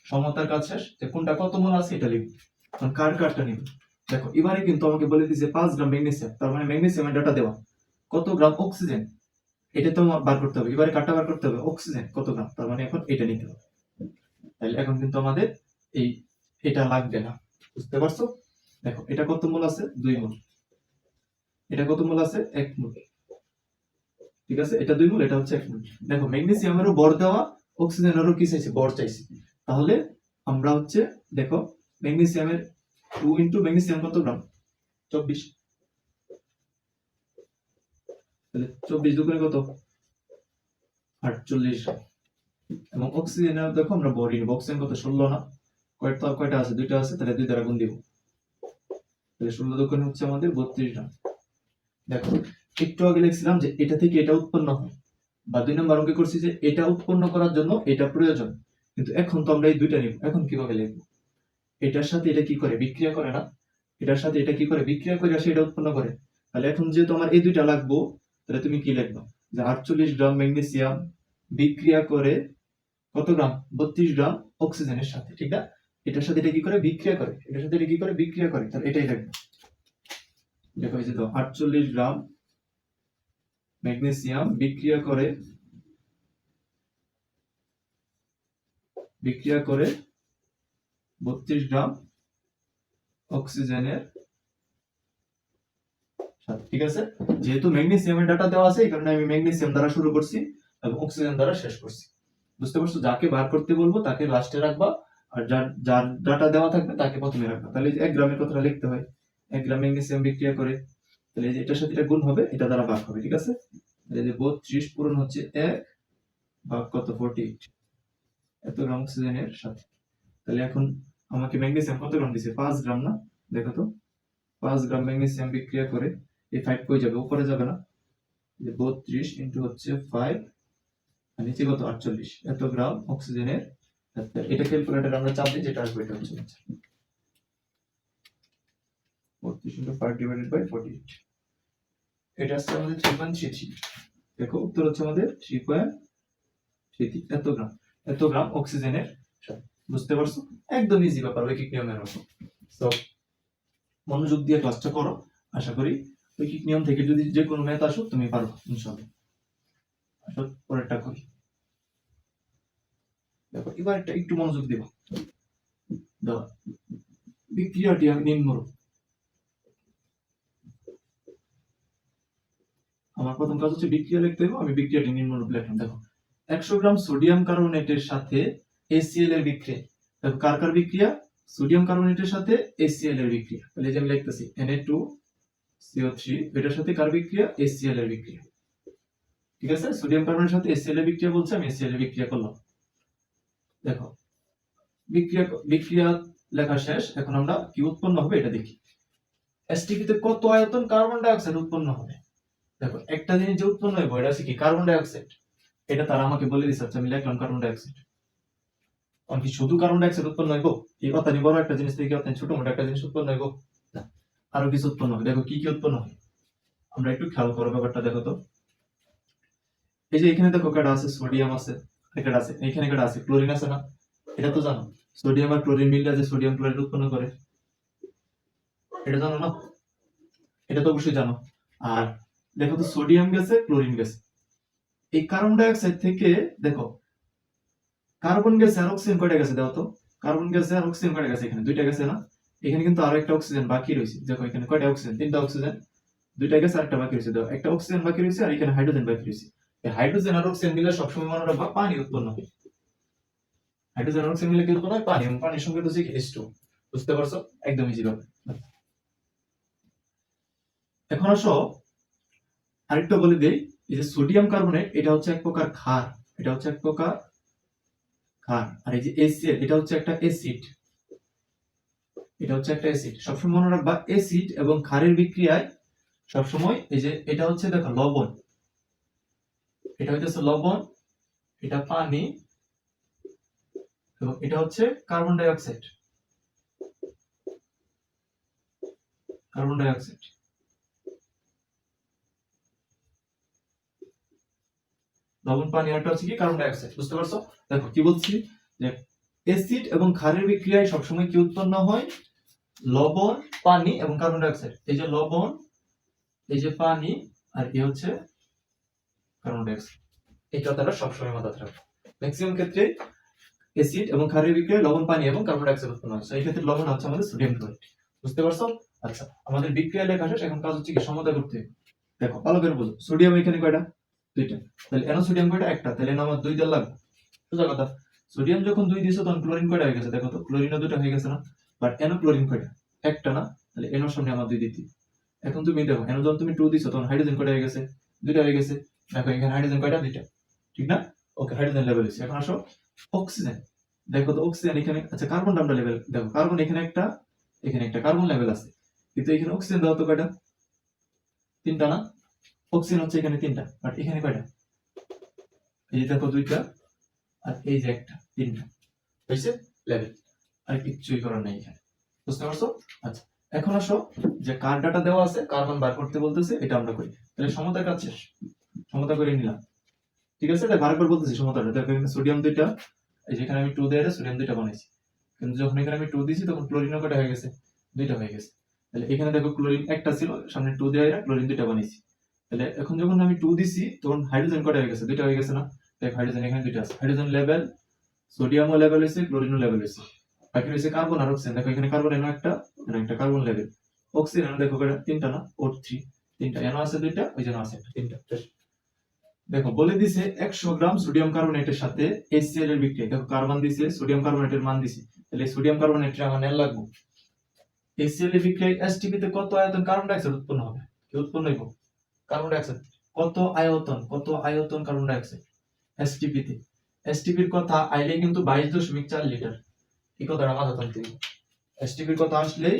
সমতার কাজ শেষ, যে কোনটা কত মোল আছে এটা লিখব। এখন কার কারটা নিব, দেখো এবারে কিন্তু আমাকে বলে দিয়েছে 5 গ্রাম ম্যাগনেসিয়াম, তার মানে ম্যাগনেসিয়ামের ডাটা দেওয়া। কত গ্রাম অক্সিজেন, এটা তো আমার বার করতে হবে। এবারে কারটা বার করতে হবে, অক্সিজেন কত গ্রাম, তার মানে এখন এটা নিতে হবে। তাহলে এখন কিন্তু আমাদের এই এটা লাগবে না। বুঝতে পারছো? দেখো এটা কত মোল আছে, 2 মোল। এটা কত মোল আছে, 1 মোল। ঠিক আছে, এটা 2 মোল, এটা হচ্ছে 1 মোল। দেখো ম্যাগনেসিয়ামেরও ভর দেওয়া, অক্সিজেনেরও কি চাইছে, ভর চাইছে। তাহলে আমরা হচ্ছে, দেখো ম্যাগনেসিয়ামের 2 ইনটু ম্যাগনেসিয়াম কত গ্রাম, 24। তাহলে 24 দুগুণে কত, 48 গ্রাম। এবং অক্সিজেনের দেখো আমরা ভরই নিব। অক্সিজেন কত, 16 না? কয়টা আছে, 2টা আছে, তাহলে 2 দ্বারা গুণ দিব। তাহলে 16 দুগুণে হচ্ছে আমাদের 32 গ্রাম। দেখো একটু আগে লিখছিলাম যে এটা থেকে এটা উৎপন্ন হয়, বা 2 নম্বর অঙ্কে করছি যে এটা উৎপন্ন করার জন্য এটা প্রয়োজন। কিন্তু এখন তো আমরা এই দুইটা নিব। এখন কিভাবে লিখবো, এটার সাথে এটা কি করে, বিক্রিয়া করে না? এটার সাথে এটা কি করে, বিক্রিয়া করে আসে এটা উৎপন্ন করে। তাহলে এখন যেহেতু আমার এই দুইটা লাগবো, তাহলে তুমি কি লিখবা, যে 48 গ্রাম ম্যাগনেসিয়াম বিক্রিয়া করে কত গ্রাম, 32 গ্রাম অক্সিজেনের সাথে। ঠিক না? এটার সাথে এটা কি করে, বিক্রিয়া করে। এটার সাথে এটা কি করে, বিক্রিয়া করে। তাহলে এটাই লিখবো। দেখো এই যে 48 গ্রাম ম্যাগনেসিয়াম বিক্রিয়া করে 32 গ্রাম অক্সিজেনের সাথে। ঠিক আছে, যেহেতু ম্যাগনেসিয়ামের ডাটা দেওয়া আছে, এই কারণে আমি ম্যাগনেসিয়াম দ্বারা শুরু করছি এবং অক্সিজেন দ্বারা শেষ করছি। বুঝতে পারছো? যাকে বার করতে বলবো তাকে লাস্টে রাখবা, আর যার যার ডাটা দেওয়া থাকবে তাকে প্রথমে রাখবা। তাহলে 1 গ্রামের কথাটা লিখতে হয়, 1 গ্রাম ম্যাগনেসিয়াম বিক্রিয়া করে, তাহলে এটার সাথে এটা গুণ হবে, এটা দ্বারা ভাগ হবে। ঠিক আছে, তাহলে যে 32 পূরণ হচ্ছে 1 ভাগ কত, 48, এত গ্রাম অক্সিজেনের সাথে। তাহলে এখন আমাকে ম্যাগনেসিয়াম কত গ্রাম দিছে, 5 গ্রাম না? দেখো তো, 5 গ্রাম ম্যাগনেসিয়াম বিক্রিয়া করে, এই 5 কই যাবে, উপরে যাবে না? যে 32 ইন্টু হচ্ছে 5 আর নিচে কত 48 এত গ্রাম অক্সিজেনের। এটা ক্যালকুলেটর আমরা চাপ দিই, যেটা আসবে এটা হচ্ছে 32 ইন্টু 5 ডিভাইডেড বাই 48। এটা আসছে আমাদের 3.33। দেখো উত্তর হচ্ছে আমাদের 3.33 এত গ্রাম অক্সিজেনের সাথে। বুঝতে পারছো? একদম ইজি ব্যাপার, ঐকিক নিয়মের মতো। সো মনোযোগ দিয়ে ক্লাসটা করো, আশা করি ঐকিক নিয়ম থেকে যদি যে কোনো ম্যাথ আসো তুমি পারো ইনশাআল্লাহ। আসো পরেরটা করি। দেখো এবার একটা একটু মনোযোগ দিবা। দাও বিক্রিয়াটি আমি নিম্নরূপ। আমার প্রথম কাজ হচ্ছে বিক্রিয়া লিখতে হবে, আমি বিক্রিয়াটি নিম্নরূপ লিখলাম। দেখো 100 গ্রাম সোডিয়াম কার্বনেটের সাথে HCl এর বিক্রিয়া। দেখো কার কার বিক্রিয়া? সোডিয়াম কার্বনেটের সাথে HCl এর বিক্রিয়া। তাহলে যে আমি লিখতেছি Na2CO3, এটার সাথে কার বিক্রিয়া? HCl এর বিক্রিয়া। ঠিক আছে, সোডিয়াম কার্বনের সাথে HCl এর বিক্রিয়া বলছে, আমি HCl এর বিক্রিয়া করলাম। দেখো বিক্রিয়া লেখা শেষ। এখন আমরা কি উৎপন্ন হবে এটা দেখি। STP তে কত আয়তন কার্বন ডাই অক্সাইড উৎপন্ন হবে? দেখো একটা জিনিস যে উৎপন্ন হবে এটা হচ্ছে কি? Carbon die oxide. এটা তারা আমাকে বলে দিচ্ছে, আচ্ছা আমি লিখলাম কার্বন ডাই অক্সাইড। কারণ কি শুধু কার্বন ডাই অক্সাইড উৎপন্ন হইব? এই কথা নি বড় একটা জিনিস থেকে অত ছোট মোটো একটা জিনিস উৎপন্ন হইব না, আরো কিছু উৎপন্ন হবে। দেখো কি কি উৎপন্ন হয় আমরা একটু খেয়াল করো ব্যাপারটা। দেখো তো এই যে এখানে দেখো কয়টা আছে? সোডিয়াম আছে, একটা আছে এখানে, একটা আছে ক্লোরিন আছে না? এটা তো জানো সোডিয়াম আর ক্লোরিন মিললে যে সোডিয়াম ক্লোরাইড উৎপন্ন করে, এটা জানো না? এটা তো অবশ্যই জানো। আর দেখো তো সোডিয়াম গেছে ক্লোরিন গেছে, এই কার্বন ডাই অক্সাইড থেকে দেখো কার্বন গেছে আর অক্সিজেন কয়টা গেছে? দাও তো কার্বন গেছে আর অক্সিজেন কয়টা গেছে? এখানে দুইটা গেছে না? এখানে কিন্তু আরো একটা অক্সিজেন বাকি রয়েছে। দেখো এখানে কয়টা অক্সিজেন? তিনটা অক্সিজেন, দুইটা গেছে আর একটা বাকি রয়েছে। দেখো একটা অক্সিজেন বাকি রয়েছে আর এখানে হাইড্রোজেন বাকি রয়েছে। এই হাইড্রোজেন আর অক্সিজেন মিলে সবসময় মনে রাখবা পানি উৎপন্ন হয়। হাইড্রোজেন আর অক্সিজেন মিলে কি উৎপন্ন হয়? পানি, এবং পানির সংকেত হচ্ছে কি? H2। বুঝতে পারছো? একদম ইজি ব্যাপার। এখন আসো আরেকটা বলে দেই, এই যে সোডিয়াম কার্বনেট এটা হচ্ছে এক প্রকার ক্ষার, এটা হচ্ছে এক প্রকার ক্ষার। আর এই যে HCl এটা হচ্ছে একটা অ্যাসিড, এটা হচ্ছে একটা অ্যাসিড। সবসময় মনে রাখবা অ্যাসিড এবং ক্ষারের বিক্রিয়ায় সবসময় এই যে এটা হচ্ছে দেখো লবণ, এটা হইতেছে লবণ, এটা পানি, এবং এটা হচ্ছে carbon die oxide. Carbon die oxide লবণ, পানি, আর এটা হচ্ছে কি? Carbon die oxide. বুঝতে পারছো? দেখো কি বলছি, যে অ্যাসিড এবং ক্ষারের বিক্রিয়ায় সবসময় কি উৎপন্ন হয়? লবণ, পানি এবং কার্বন ডাই অক্সাইড। এই যে লবণ, এই যে পানি, আর এই হচ্ছে কার্বন ডাই অক্সাইড। এই কথাটা সবসময় মাথায় রাখো। ম্যাক্সিমাম ক্ষেত্রে অ্যাসিড এবং ক্ষারের বিক্রিয়ায় লবণ, পানি এবং কার্বন ডাই অক্সাইড উৎপন্ন হয়। এই ক্ষেত্রে লবণ হচ্ছে আমাদের সোডিয়াম ক্লোরাইড। বুঝতে পারছো? আচ্ছা আমাদের বিক্রিয়া লেখা শেষ, এখন কাজ হচ্ছে কি? সমতা করতে হবে। দেখো ভালো করে বুঝো, সোডিয়াম এখানে কয়টা? দুইটা। তাহলে এনো সোডিয়াম কয়টা? একটা। তাহলে এনো আমার 2 দেওয়া লাগবে। সোজা কথা। সোডিয়াম যখন 2 দিয়েছো তখন ক্লোরিন কয়টা হয়ে গেছে? দেখো তো ক্লোরিনও 2টা হয়ে গেছে না? বাট এনো ক্লোরিন কয়টা? একটা না? তাহলে এনোর সামনে আমার 2 দিতে। এখন তুমি দেখো এনো যখন তুমি 2 দিছো তখন হাইড্রোজেন কয়টা হয়ে গেছে? 2টা হয়ে গেছে। দেখো এখানে হাইড্রোজেন কয়টা? 2টা। ঠিক না? ওকে, হাইড্রোজেন লেভেল হইছে। এখন আসো অক্সিজেন। দেখো তো অক্সিজেন এখানে, আচ্ছা কার্বন আমরা লেভেল দেখো, কার্বন এখানে একটা, এখানে একটা কার্বন লেভেল আছে, কিন্তু এখানে অক্সিজেন দাও তো কয়টা? 3টা না? অক্সিজেন হচ্ছে এখানে 3টা, বাট এখানে কয়টা? এই যে দেখো 2টা, আর এই যে একটা, 3টা হইছে লেভেল। আর কিচ্ছুই করার নাই এখানে। বুঝতে পারছো? আচ্ছা এখন আসো, যে কার ডাটা দেওয়া আছে, কার্বন বার করতে বলতেছে, এটা আমরা করি। তাহলে সমতার কাজ শেষ, সমতা করে নিলাম। ঠিক আছে, এটা বারবার বলতেছি সমতাটা। দেখো এখানে সোডিয়াম 2টা, এই যেখানে আমি 2 দিয়ে সোডিয়াম 2টা বানাইছি, কিন্তু যখন এখানে আমি 2 দিয়েছি তখন ক্লোরিনও কয়টা হয়ে গেছে? 2টা হয়ে গেছে। তাহলে এখানে দেখো ক্লোরিন একটা ছিল, সামনে 2 দিয়ে ক্লোরিন 2টা বানাইছি। তাহলে এখন যখন আমি 2 দিছি তখন হাইড্রোজেন কয়টা হয়ে গেছে? 2টা হয়ে গেছে না? দেখো হাইড্রোজেন এখানে 2টা আছে, হাইড্রোজেন লেভেল, সোডিয়ামও লেভেল হইছে, ক্লোরিনও লেভেল হইছে। বাকি রয়েছে কার্বন আর অক্সিজেন। দেখো এখানে কার্বন এনো একটা, এনো একটা কার্বন লেভেল। অক্সিজেন এনো দেখো কয়টা? 3টা না? O3 3টা, এনো আছে 2টা, ওই জন্য আছে একটা, 3টা। দেখো বলে দিছে 100 গ্রাম সোডিয়াম কার্বনেটের সাথে HCl এর বিক্রিয়া। দেখো কার্বন দিছে, সোডিয়াম কার্বনেটের মান দিছে, তাহলে সোডিয়াম কার্বনেটের আমার নেল লাগবে। HCl এর বিক্রিয়ায় STP তে কত আয়তন কার্বন ডাই অক্সাইড উৎপন্ন হবে? কি উৎপন্ন হইব? Carbon die oxide. কত আয়তন, কত আয়তন কার্বন ডাই অক্সাইড STP তে? STP এর কথা আইলে কিন্তু 22.4 লিটার। এই কথাটা মাথায় রাখতে হবে। STP এর কথা আসলেই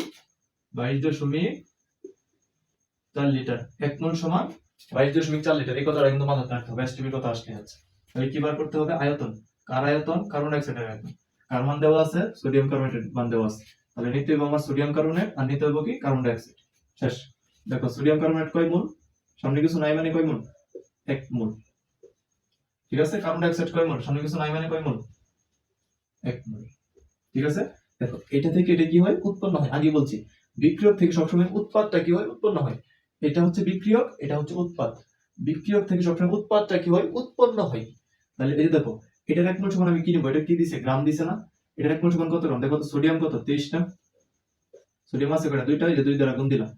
22.4 লিটার। 1 মোল সমান 22.4 লিটার, এই কথাটা কিন্তু মাথায় রাখতে হবে, এসটিপির কথা আসলে আছে। তাহলে কি বার করতে হবে? আয়তন। কার আয়তন? কার্বন ডাইঅক্সাইডের আয়তন। কার মান দেওয়া আছে? সোডিয়াম কার্বনেটের মান দেওয়া আছে। তাহলে নিতে হবে আমার সোডিয়াম কার্বনেট, আর নিতে হবে কি? Carbon dioxide. শেষ। দেখো সোডিয়াম কার্বনেট কয় মোল? সামনে কিছু নাই মানে কয় মোল? 1 মোল। ঠিক আছে? কার্বন ডাইঅক্সাইড কয় মোল? সামনে কিছু নাই মানে কয় মোল? 1 মোল। ঠিক আছে? দেখো এটা থেকে এটা কি হয়? উৎপন্ন হয়। আগে বলছি বিক্রিয়ক থেকে সবসময় উৎপাদটা কি হয়? উৎপন্ন হয়। এটা হচ্ছে বিক্রিয়ক, এটা হচ্ছে উৎপাদ। বিক্রিয়ক থেকে সবসময় উৎপাদটা কি হয়? উৎপন্ন হয়। তাহলে এই যে দেখো এটার 1 মোল সমান আমি কি নিব? এটা কি দিছে? গ্রাম দিছে না? এটার 1 মোল সমান কত গ্রাম? দেখো তো সোডিয়াম কত? 23 না? সোডিয়াম আছে কয়টা? দুইটা, এই যে 2 দ্বারা গুণ দিলাম।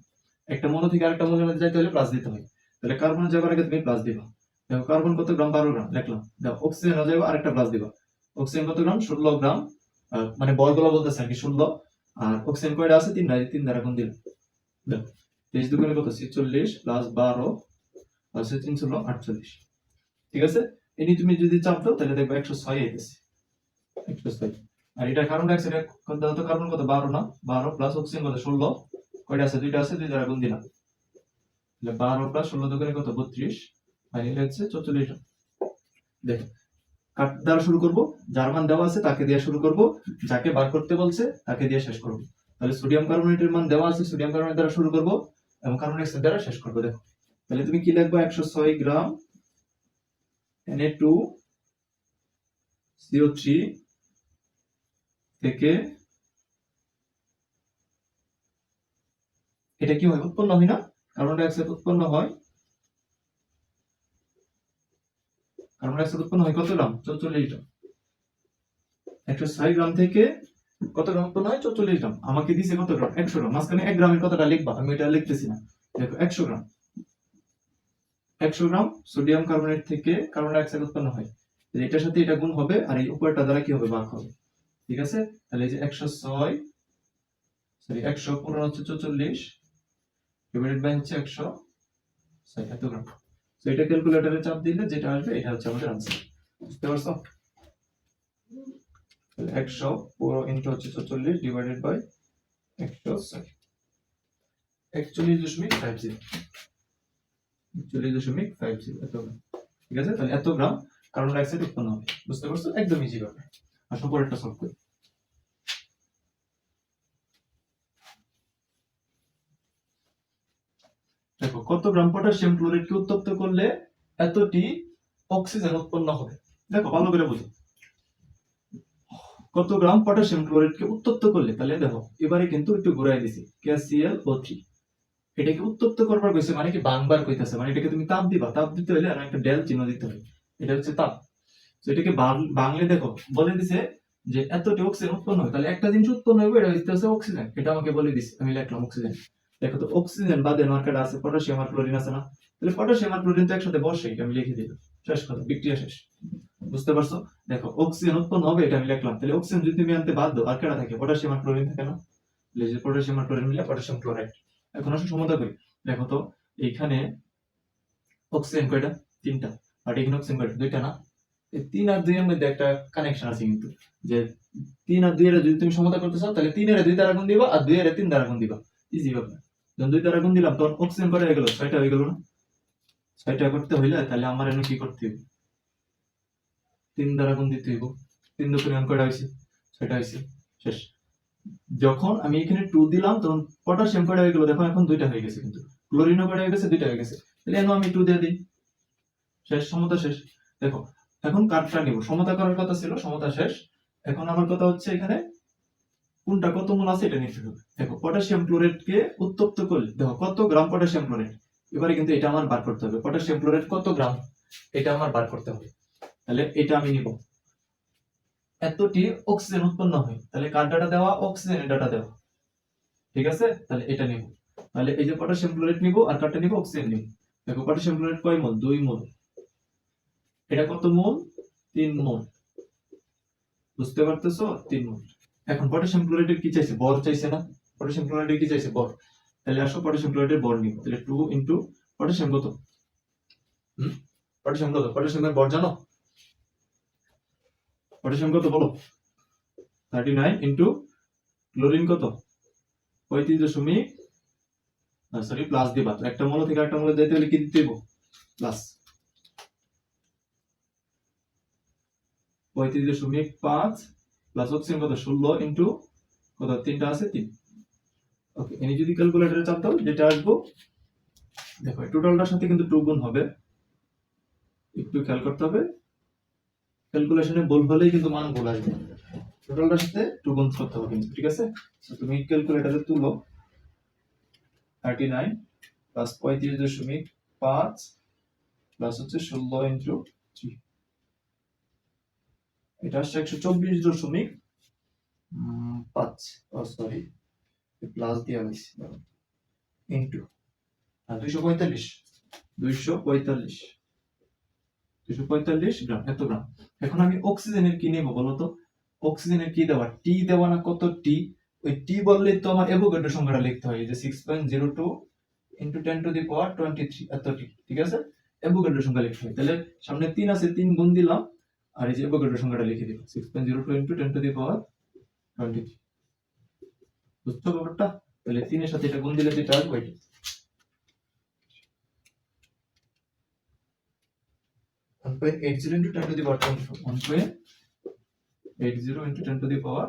একটা মনো থেকে আরেকটা মনোর মধ্যে যাইতে হলে প্লাস দিতে হয়। তাহলে কার্বনে যাবার আগে তুমি প্লাস দিবা। দেখো কার্বন কত গ্রাম? 12 গ্রাম লিখলাম। দেখো অক্সিজেন যাবে আরেকটা প্লাস দিবা। অক্সিজেন কত গ্রাম? 16 গ্রাম। মানে বলগুলো বলতেছে আর কি 16। আর অক্সিজেন কয়টা আছে? 3টা, 3 দ্বারা গুণ দিলাম। দেখো 23 দুগুণে কত? 46 প্লাস 12 আছে 3 ষোলো 48। ঠিক আছে? এনি তুমি যদি চাপ দাও তাহলে দেখবে 106 আইতেছে। 106। আর এটা কার্বন ডাইঅক্সাইড কত? দাও তো কার্বন কত? 12 না? 12 প্লাস অক্সিজেন কত? 16। কয়টা আছে? দুইটা আছে, 2 দ্বারা গুণ দিলাম। তাহলে 12 প্লাস 16 দুগুণে কত? 32। ফাইনালি হচ্ছে 44। দেখো কার দ্বারা শুরু করব? যার মান দেওয়া আছে তাকে দিয়ে শুরু করব, যাকে বার করতে বলছে তাকে দিয়ে শেষ করব। তাহলে সোডিয়াম কার্বনেটের মান দেওয়া আছে, সোডিয়াম কার্বনেট দ্বারা শুরু করব এবং কার্বন ডাইঅক্সাইড দ্বারা শেষ করব। দেখো তাহলে তুমি কি লিখবা? 106 গ্রাম Na2CO3 থেকে এটা কি হয়? উৎপন্ন হয় না? কার্বন ডাইঅক্সাইড উৎপন্ন হয়। কার্বন ডাইঅক্সাইড উৎপন্ন হয় কত গ্রাম? 44 গ্রাম। 106 গ্রাম থেকে কত গ্রাম উৎপন্ন হয়? 44 গ্রাম। আমাকে দিছে কত গ্রাম? 100 গ্রাম। মাঝখানে 1 গ্রামের কথাটা লিখবা, আমি এটা লিখতেছি না। দেখো 100 গ্রাম। 100 গ্রাম সোডিয়াম কার্বনেট থেকে কার্বন ডাইঅক্সাইড উৎপন্ন হয়। এটার সাথে এটা গুণ হবে আর এই উপরটা দ্বারা কি হবে? ভাগ হবে। ঠিক আছে? তাহলে এই যে 106 সরি 100 পূরণ হচ্ছে 44 ডিভাইডেড বাই হচ্ছে 106 এত গ্রাম। তো এটা ক্যালকুলেটরে চাপ দিলে যেটা আসবে এটা হচ্ছে আমাদের আনসার। বুঝতে পারছো? তাহলে 100 পুরো ইনটু হচ্ছে 44 ডিভাইডেড বাই 106 41.50 41.50 এত গ্রাম। ঠিক আছে? তাহলে এত গ্রাম কার্বন ডাইঅক্সাইড উৎপন্ন হবে। বুঝতে পারছো? একদম ইজি ব্যাপার। আসো পরেরটা সলভ করি। দেখো কত গ্রাম পটাশিয়াম ক্লোরাইডকে উত্তপ্ত করলে এতটি অক্সিজেন উৎপন্ন হবে? দেখো ভালো করে বুঝো। কত গ্রাম পটাশিয়াম ক্লোরাইডকে উত্তপ্ত করলে, তাহলে দেখো এবারে কিন্তু একটু ঘুরাই দিছি KClO3। এটাকে উত্তপ্ত করবার কইছে মানে কি? বাংবার কইতাছে, মানে এটাকে তুমি তাপ দিবা। তাপ দিতে হলে আর একটা ডেল চিহ্ন দিতে হবে। এটা হচ্ছে তাপ। তো এটাকে বাংলে দেখো বলে দিছে যে এতটি অক্সিজেন উৎপন্ন হয়। তাহলে একটা জিনিস উৎপন্ন হবে, এটা হচ্ছে অক্সিজেন। এটা আমাকে বলে দিছে, আমি লিখলাম অক্সিজেন। দেখো তো অক্সিজেন বাদে মার্কাটা আছে পটাশিয়াম আর ক্লোরিন আছে না? তাহলে পটাশিয়াম আর ক্লোরিন তো একসাথে বসে, আমি লিখে দিলাম। শেষ কথা, বিক্রিয়া শেষ। বুঝতে পারছো? দেখো অক্সিজেন উৎপন্ন হবে, এটা আমি লিখলাম। তাহলে অক্সিজেন যদি তুমি আনতে বাধ্য, আর কেটা থাকে? পটাশিয়াম আর ক্লোরিন থাকে না? তাহলে যে পটাশিয়াম আর ক্লোরিন মিলে পটাশিয়াম ক্লোরাইড। এখন আসলে সমাধান করি। দেখো তো এইখানে অক্সিজেন কয়টা? 3টা। আর এখানে অক্সিজেন কয়টা? 2টা না? এই 3 আর 2 এর মধ্যে একটা কানেকশন আছে কিন্তু, যে 3 আর 2 এর যদি তুমি সমতা করতে চাও তাহলে 3 এর 2 দ্বারা গুণ দিবা আর 2 এর 3 দ্বারা গুণ দিবা। ইজি ব্যাপার। যখন 2 দ্বারা গুণ দিলাম তখন অক্সিজেন কয়টা হয়ে গেল? 6টা হয়ে গেল না? 6টা করতে হইলে তাহলে আমার এখানে কি করতে হবে? 3 দ্বারা গুণ দিতে হইব। 3 দুগুণে কয়টা হইছে? 6টা হইছে। শেষ। যখন আমি এখানে 2 দিলাম তখন পটাশিয়াম কয়টা হয়ে গেল? দেখো এখন 2টা হয়ে গেছে, কিন্তু ক্লোরিনও কয়টা হয়ে গেছে? 2টা হয়ে গেছে। তাহলে এখন আমি 2 দিয়ে দিই। শেষ, সমতা শেষ। দেখো এখন কাটটা নিব, সমতা করার কথা ছিল, সমতা শেষ। এখন আমার কথা হচ্ছে এখানে কোনটা কত মোল আছে এটা নিতে হবে। দেখো পটাশিয়াম ক্লোরাইডকে উত্তপ্ত করলে দেখো কত গ্রাম পটাশিয়াম ক্লোরাইড। এবারে কিন্তু এটা আমার বার করতে হবে, পটাশিয়াম ক্লোরাইড কত গ্রাম এটা আমার বার করতে হবে। তাহলে এটা আমি নিব। এতটি অক্সিজেন উৎপন্ন হয়, তাহলে কার ডাটা দেওয়া? অক্সিজেনের ডাটা দেওয়া। ঠিক আছে? তাহলে এটা নিব। তাহলে এই যে পটাশিয়াম ক্লোরাইড নিব আর কারটা নিব অক্সিজেন নিব। দেখো পটাশিয়াম ক্লোরাইড কয় মোল? 2 মোল। এটা কত মোল? 3 মোল। বুঝতে পারতেছো? 3 মোল। এখন পটাশিয়াম ক্লোরাইডের কি চাইছে? বর চাইছে না? পটাশিয়াম ক্লোরাইডের কি চাইছে? বর। তাহলে আসো পটাশিয়াম ক্লোরাইডের বর নিব। তাহলে 2 ইনটু পটাশিয়াম কত? পটাশিয়াম কত? পটাশিয়ামের বর জানো? পটাশিয়াম কত বলো? 39 ইনটু ক্লোরিন কত? 35 দশমিক সরি প্লাস দিবা। তো একটা মৌল থেকে একটা মৌলে যাইতে হলে কি দিতে হইব? প্লাস 35.5 প্লাস অক্সিজেন কত 16 ইন্টু কত তিনটা আছে 3। ওকে, এনে যদি ক্যালকুলেটরে চাপ দাও যেটা আসবো, দেখো টোটালটার সাথে কিন্তু 2 গুণ হবে, একটু খেয়াল করতে হবে, ক্যালকুলেশনে ভুল হলেই কিন্তু মান ভুল আসবে। টোটালটার সাথে 2 গুণ করতে হবে কিন্তু, ঠিক আছে। সো তুমি ক্যালকুলেটরে তুলো 39 প্লাস 35.5 প্লাস হচ্ছে 16 ইন্টু 3, এটা আসছে 124.5, ও সরি প্লাস দিয়ে হয়েছে ইন্টু 245 গ্রাম, এত গ্রাম। এখন আমি অক্সিজেনের কি নেব বলো তো? অক্সিজেনের কি দেওয়া, টি দেওয়া না কত টি, ওই টি বললে তো আমার অ্যাভোগাড্রো সংখ্যাটা লিখতে হয়, যে 6.02 ইন্টু 10 টু দি পাওয়ার 23 এত টি, ঠিক আছে। অ্যাভোগাড্রো সংখ্যা লিখতে হয়, তাহলে সামনে 3 আছে, 3 গুণ দিলাম, আর এই যে অ্যাভোগাড্রো সংখ্যাটা লিখে দিব 6.02 ইন্টু 10 টু দি পাওয়ার 23। বুঝছো ব্যাপারটা? তাহলে 3 এর সাথে এটা গুণ দিলে যেটা আসবে ওইটা 1.80 into 10 to the power 24, 1.80 into 10 to the power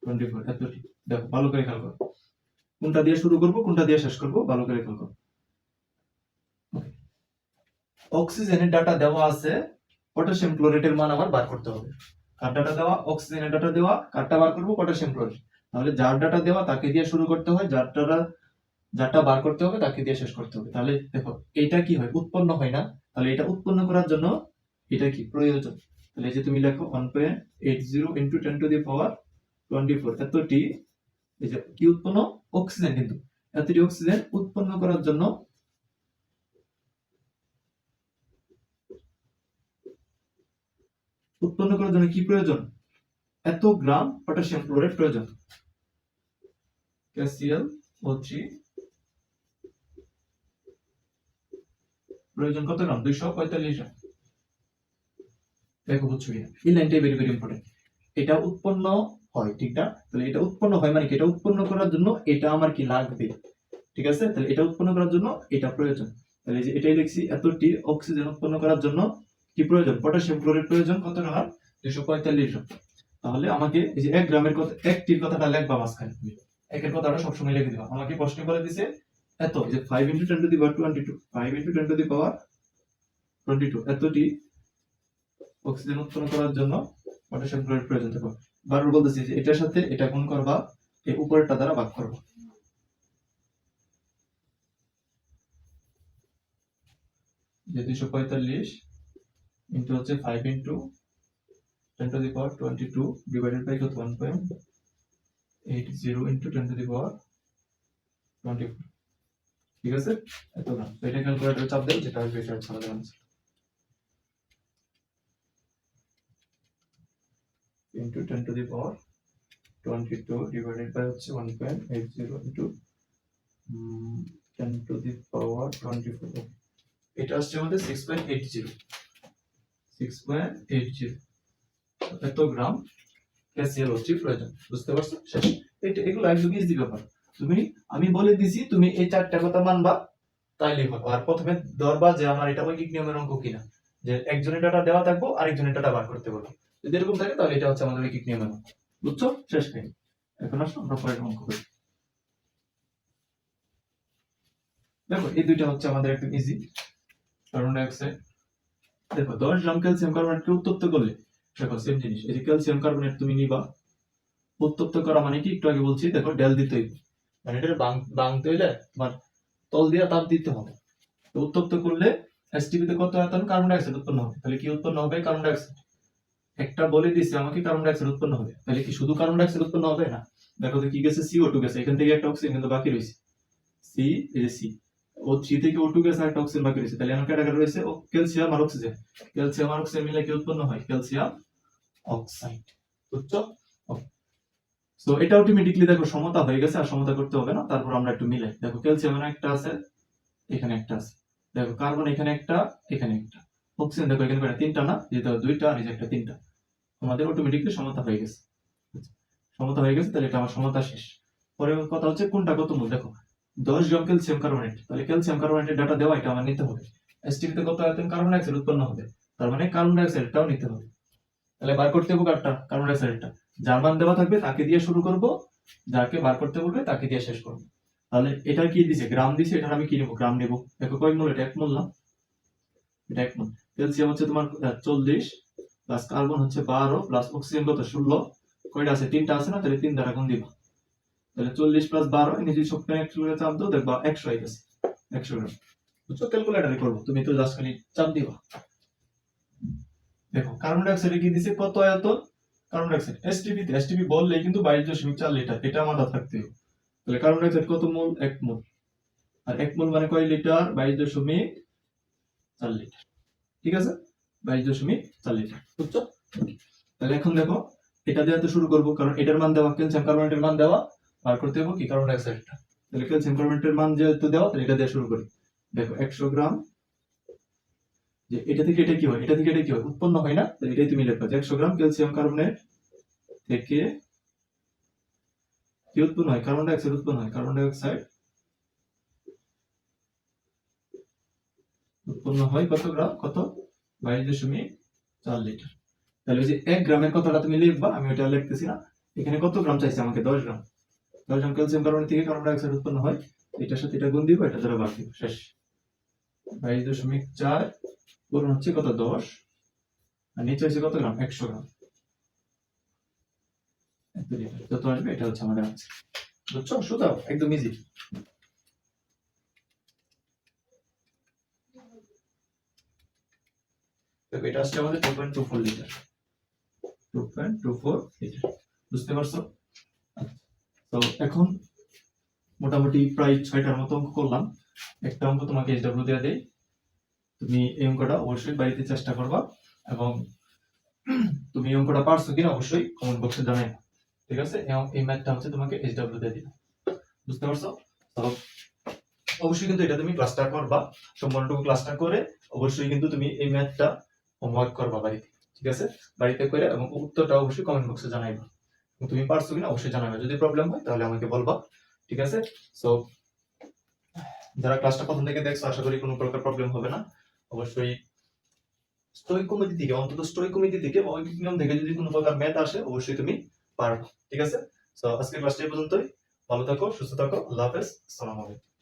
24 এতটি। দেখো ভালো করে খেয়াল করো, কোনটা দিয়ে শুরু করব কোনটা দিয়ে শেষ করব, ভালো করে খেয়াল করো। অক্সিজেনের ডাটা দেওয়া আছে, পটাশিয়াম ক্লোরাইডের মান আমার বার করতে হবে। কার ডাটা দেওয়া? অক্সিজেনের ডাটা দেওয়া, কারটা বার করব? Potassium chloride. তাহলে যার ডাটা দেওয়া তাকে দিয়ে শুরু করতে হয়, যারটা বার করতে হবে তাকে দিয়ে শেষ করতে হবে। তাহলে দেখো এইটা কি হয়, উৎপন্ন হয় না, তাহলে এটা উৎপন্ন করার জন্য এটা কি প্রয়োজন। তাহলে এই যে তুমি লেখো 1.80 into 10 to the power 24 এতটি, এই যে কি উৎপন্ন, অক্সিজেন, কিন্তু এতটি অক্সিজেন উৎপন্ন করার জন্য কি প্রয়োজন, এত গ্রাম পটাশিয়াম ক্লোরাইড প্রয়োজন। KClO3 প্রয়োজন কত গ্রাম? 245 গ্রাম। দেখো বুঝছো কিনা, এই লাইনটাই ভেরি ভেরি ইম্পর্টেন্ট। এটা উৎপন্ন হয়, ঠিক না? তাহলে এটা উৎপন্ন হয় মানে কি, এটা উৎপন্ন করার জন্য এটা আমার কি লাগবে, ঠিক আছে। তাহলে এটা উৎপন্ন করার জন্য এটা প্রয়োজন। তাহলে এই যে এটাই লিখছি, এতটি অক্সিজেন উৎপন্ন করার জন্য কি প্রয়োজন, পটাশিয়াম ক্লোরাইড প্রয়োজন কত গ্রাম? 245 গ্রাম। তাহলে আমাকে এই যে 1 গ্রামের কথা, একটির কথাটা লিখবা মাঝখানে, একের কথাটা সবসময় লিখে দিবা। আমাকে প্রশ্ন করে দিছে এত, যে 5 into 10 to the power 22, 5 into 10 to the power 22 এতটি অক্সিজেন উৎপন্ন করার জন্য পটাশিয়াম ক্লোরাইড প্রয়োজন। দেখো বারবার বলতেছি যে এটার সাথে এটা গুণ করবা, এই উপরেরটা দ্বারা ভাগ করবা। যে 245 ইনটু হচ্ছে 5 into 10 to the power 22 divided by কত 1.80 into 10 to the power 24, ঠিক আছে। এত না, তো এটা ক্যালকুলেটরে চাপ দাও, যেটা আসবে সেটা হচ্ছে আমাদের answer into 10 to the power 22 divided by হচ্ছে 1.80 into 10 to the power 24, এটা আসছে আমাদের 6.80 এত গ্রাম KClO3 প্রয়োজন। বুঝতে পারছো? শেষ। এটা এগুলো একদম ইজি ব্যাপার। আমি বলে দিছি, তুমি এই চারটা কথা মানবা, তাইলেই হবে। আর প্রথমে ধরবা যে আমার এটা ঐকিক নিয়মের অঙ্ক কিনা, যে একজনের ডাটা দেওয়া থাকবো আরেকজনের ডাটা বার করতে বলবো। যদি এরকম থাকে তাহলে এটা হচ্ছে আমাদের ঐকিক নিয়মের অঙ্ক। বুঝছো? শেষ কাহিনী। এখন আসো আমরা পরের অঙ্ক করি। দেখো এই দুইটা হচ্ছে আমাদের একদম ইজি। কার্বন ডাই অক্সাইড, দেখো 10 গ্রাম ক্যালসিয়াম কার্বনেটকে উত্তপ্ত করলে, দেখো সেম জিনিস, এই যে ক্যালসিয়াম কার্বনেট তুমি নিবা, উত্তপ্ত করা মানে কি, একটু আগে বলছি, দেখো ডেল দিতে হইবে, মানে এটা বাংতে হইলে তোমার তল দিয়ে তাপ দিতে হবে। তো উত্তপ্ত করলে এসটিপি তে কত আয়তন কার্বন ডাই অক্সাইড উৎপন্ন হবে। তাহলে কি উৎপন্ন হবে? Carbon die oxide. একটা বলে দিছে আমাকে কার্বন ডাই অক্সাইড উৎপন্ন হবে, তাহলে কি শুধু কার্বন ডাই অক্সাইড উৎপন্ন হবে? না, দেখো তো কি গেছে, CO2 গেছে, এখান থেকে একটা অক্সিজেন কিন্তু বাকি রইছে, সি, এই যে সি, O3 থেকে O2 গেছে, একটা অক্সিজেন বাকি রইছে। তাহলে আমার ক্যাটাগরি রইছে ক্যালসিয়াম আর অক্সিজেন। ক্যালসিয়াম আর অক্সিজেন মিলে কি উৎপন্ন হয়? Calcium oxide. বুঝছো? সো এটা অটোমেটিক্যালি দেখো সমতা হয়ে গেছে, আর সমতা করতে হবে না। তারপর আমরা একটু মিলাই, দেখো ক্যালসিয়াম একটা আছে, এখানে একটা আছে, দেখো কার্বন এখানে একটা, এখানে একটা, অক্সিজেন দেখো এখানে কয়টা? তিনটা না, যেটা দুইটা আর এই যে একটা তিনটা, আমাদের অটোমেটিক্যালি সমতা হয়ে গেছে। সমতা হয়ে গেছে, তাহলে এটা আমার সমতা শেষ। পরের কথা হচ্ছে কোনটা কত মোল। দেখো 10 গ্রাম ক্যালসিয়াম কার্বনেট, তাহলে ক্যালসিয়াম কার্বনেটের ডাটা দেওয়া, এটা আমার নিতে হবে। H2 তে কত আয়তন কার্বন ডাই অক্সাইড উৎপন্ন হবে, তার মানে কার্বন ডাই অক্সাইডটাও নিতে হবে। তাহলে বার করতে হবে কারটা, কার্বন ডাই অক্সাইডটা। যার মান দেওয়া থাকবে তাকে দিয়ে শুরু করব, যাকে বার করতে বলবে তাকে দিয়ে শেষ করব। তাহলে এটা কি দিছে, গ্রাম দিছে, এটা আমি কি নেব, গ্রাম নেব। দেখো কয় মোল, এটা 1 মোল না, এটা 1 মোল। ক্যালসিয়াম হচ্ছে তোমার 40 প্লাস কার্বন হচ্ছে 12 প্লাস অক্সিজেন কত 16, কয়টা আছে, 3টা আছে না, তাহলে 3 দ্বারা গুণ দিবা। তাহলে 40 প্লাস 12 এনে যদি শক্তি একটু করে চাপ দাও দেখবা 100 হয়ে গেছে, 100 গ্রাম। বুঝছো, ক্যালকুলেটরে করবো, তুমি তো জাস্ট খালি চাপ দিবা। দেখো কার্বন ডাই অক্সাইডে কি দিছে, কত আয়তন, কার্বন ডাই অক্সাইড এসটিপি তে, এসটিপি বললেই কিন্তু 22.4 লিটার, এটা মাথা থাকতে হবে। তাহলে কার্বন ডাই অক্সাইড কত মোল, 1 মোল। আর 1 মোল মানে কয় লিটার, 22.4 লিটার। ঠিক আছে, 22.4 লিটার। বুঝছো? তাহলে এখন দেখো এটা দিয়ে তো শুরু করব, কারণ এটার মান দেওয়া, ক্যালসিয়াম কার্বনেটের মান দেওয়া, বার করতে হবে কি কার্বন ডাই অক্সাইডটা। তাহলে ক্যালসিয়াম কার্বনেটের মান যেহেতু দেওয়া, তাহলে এটা দিয়ে শুরু করি। দেখো 100 গ্রাম, যে এটা থেকে এটা কি হয়, এটা থেকে এটা কি হয়, উৎপন্ন হয় না, তাহলে এটাই তুমি লিখবা যে 100 গ্রাম ক্যালসিয়াম কার্বনেট থেকে কি উৎপন্ন হয়, কার্বন ডাই অক্সাইড উৎপন্ন হয়। কার্বন ডাই অক্সাইড উৎপন্ন হয় কত গ্রাম, কত 22.4 লিটার। তাহলে ওই যে 1 গ্রামের কথাটা তুমি লিখবা, আমি ওটা লিখতেছি না। এখানে কত গ্রাম চাইছে আমাকে, 10 গ্রাম। 10 গ্রাম ক্যালসিয়াম কার্বনেট থেকে কার্বন ডাই অক্সাইড উৎপন্ন হয়, এটার সাথে এটা গুণ দিব, এটা দ্বারা ভাগ দিব, শেষ। 22.4 পূরণ হচ্ছে কত, 10, আর নিচে হচ্ছে কত গ্রাম, 100 গ্রাম। যত আসবে এটা হচ্ছে আমাদের আনসার। বুঝছো, সোজা, একদম ইজি। দেখো এটা আসছে আমাদের 2.24 লিটার, 2.24 লিটার। বুঝতে পারছো? তো এখন মোটামুটি প্রায় 6টার মতো অঙ্ক করলাম। একটা অঙ্ক তোমাকে এসডব্লিউ দেয়া দেই, তুমি এই অঙ্কটা অবশ্যই বাড়িতে চেষ্টা করবা, এবং তুমি এই অঙ্কটা পারছো কিনা অবশ্যই কমেন্ট বক্সে জানাইবা। ঠিক আছে, এই ম্যাথটা হচ্ছে তোমাকে এসডব্লিউ দিয়ে দিলাম। বুঝতে পারছো? তো অবশ্যই কিন্তু এটা তুমি ক্লাসটা করবা, সম্পূর্ণটুকু ক্লাসটা করে অবশ্যই কিন্তু তুমি এই ম্যাথটা হোমওয়ার্ক করবা বাড়িতে। ঠিক আছে, বাড়িতে করে, এবং উত্তরটা অবশ্যই কমেন্ট বক্সে জানাইবা। তুমি পারছো কিনা অবশ্যই জানাবে, যদি প্রবলেম হয় তাহলে আমাকে বলবা। ঠিক আছে, সো যারা ক্লাসটা প্রথম থেকে দেখছো আশা করি কোনো প্রকার প্রবলেম হবে না। অবশ্যই স্টোইকোমেট্রি থেকে, অন্তত স্টোইকোমেট্রি থেকে, ঐকিক নিয়ম থেকে যদি কোনো প্রকার ম্যাথ আসে অবশ্যই তুমি পারবে। ঠিক আছে, সো আজকের ক্লাসটা এই পর্যন্তই। ভালো থাকো, সুস্থ থাকো, আল্লাহ হাফেজ, আসসালামু আলাইকুম।